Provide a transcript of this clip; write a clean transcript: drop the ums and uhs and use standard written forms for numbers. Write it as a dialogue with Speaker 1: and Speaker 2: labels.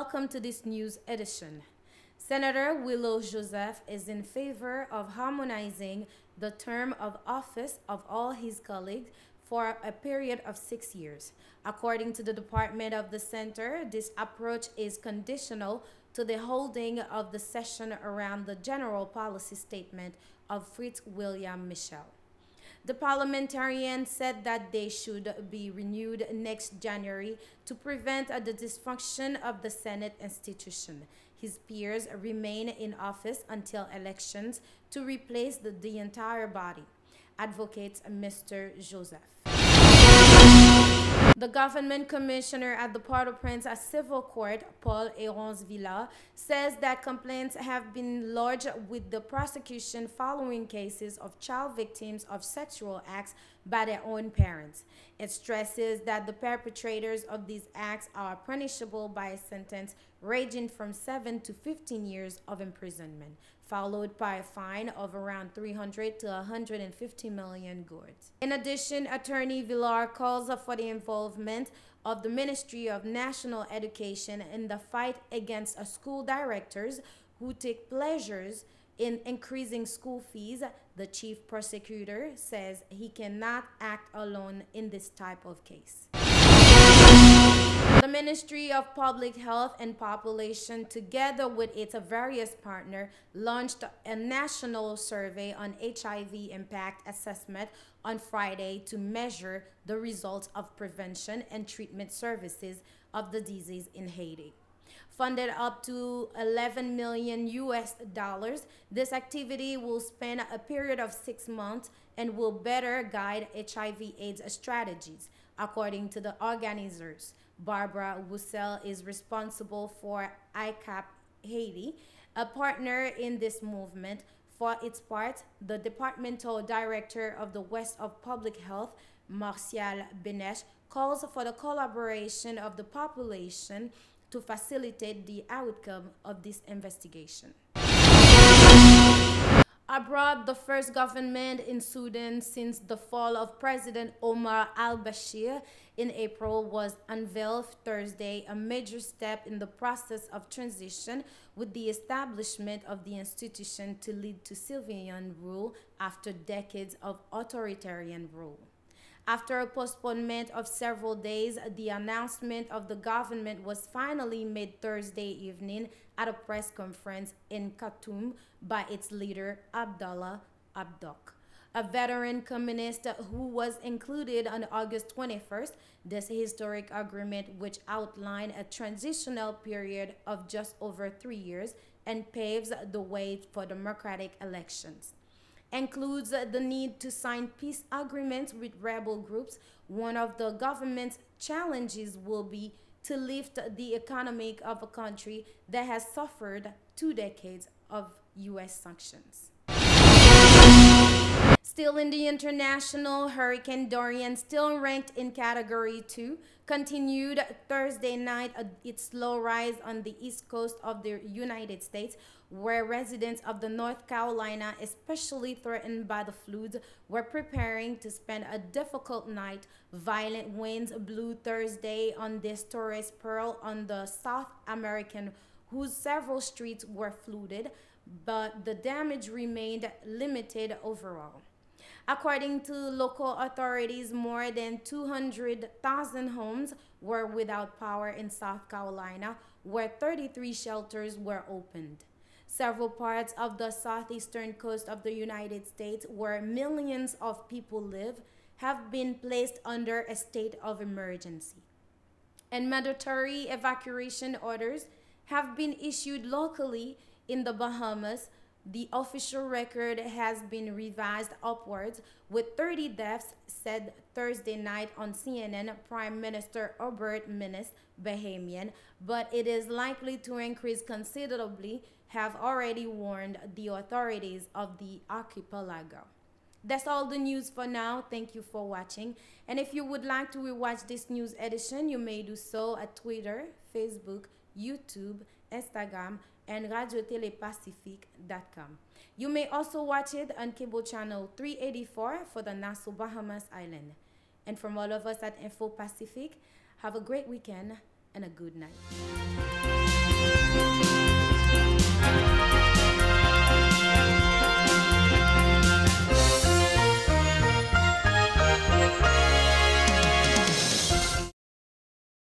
Speaker 1: welcome to this news edition. Senator Willow Joseph is in favor of harmonizing the term of office of all his colleagues for a period of 6 years. According to the Department of the Center, this approach is conditional to the holding of the session around the general policy statement of Fritz William Michel. The parliamentarian said that they should be renewed next January to prevent the dysfunction of the Senate institution. His peers remain in office until elections to replace the entire body, advocates Mr. Joseph. The government commissioner at the Port-au-Prince Civil Court, Paul Hérons-Villa, says that complaints have been lodged with the prosecution following cases of child victims of sexual acts by their own parents. It stresses that the perpetrators of these acts are punishable by a sentence ranging from 7 to 15 years of imprisonment, followed by a fine of around 300 to 150 million gourds. In addition, Attorney Villar calls for the involvement of the Ministry of National Education in the fight against school directors who take pleasures in increasing school fees. The chief prosecutor says he cannot act alone in this type of case. The Ministry of Public Health and Population, together with its various partners, launched a national survey on HIV impact assessment on Friday to measure the results of prevention and treatment services of the disease in Haiti. Funded up to $11 million, this activity will span a period of 6 months and will better guide HIV/AIDS strategies, according to the organizers. Barbara Wussel is responsible for ICAP Haiti, a partner in this movement. For its part, the departmental director of the West of Public Health, Martial Benesh, calls for the collaboration of the population to facilitate the outcome of this investigation. Abroad, the first government in Sudan since the fall of President Omar al-Bashir in April was unveiled Thursday, a major step in the process of transition with the establishment of the institution to lead to civilian rule after decades of authoritarian rule. After a postponement of several days, the announcement of the government was finally made Thursday evening at a press conference in Khartoum by its leader, Abdallah Abdok, a veteran communist who was included on August 21st. This historic agreement, which outlined a transitional period of just over 3 years and paves the way for democratic elections, includes the need to sign peace agreements with rebel groups. One of the government's challenges will be to lift the economy of a country that has suffered 2 decades of U.S. sanctions. Still in the international, Hurricane Dorian, still ranked in Category 2, continued Thursday night its slow rise on the east coast of the United States, where residents of the North Carolina, especially threatened by the floods, were preparing to spend a difficult night. Violent winds blew Thursday on this tourist pearl on the South American, whose several streets were flooded, but the damage remained limited overall. According to local authorities, more than 200,000 homes were without power in South Carolina, where 33 shelters were opened. Several parts of the southeastern coast of the United States, where millions of people live, have been placed under a state of emergency, and mandatory evacuation orders have been issued locally in the Bahamas. The official record has been revised upwards, with 30 deaths, said Thursday night on CNN Prime Minister Albert Menes, Bahamian, but it is likely to increase considerably, have already warned the authorities of the archipelago. That's all the news for now. Thank you for watching. And if you would like to rewatch this news edition, you may do so at Twitter, Facebook, YouTube, Instagram, and RadioTelePacific.com. You may also watch it on cable channel 384 for the Nassau Bahamas Island. And from all of us at Info Pacific, have a great weekend. and a good night.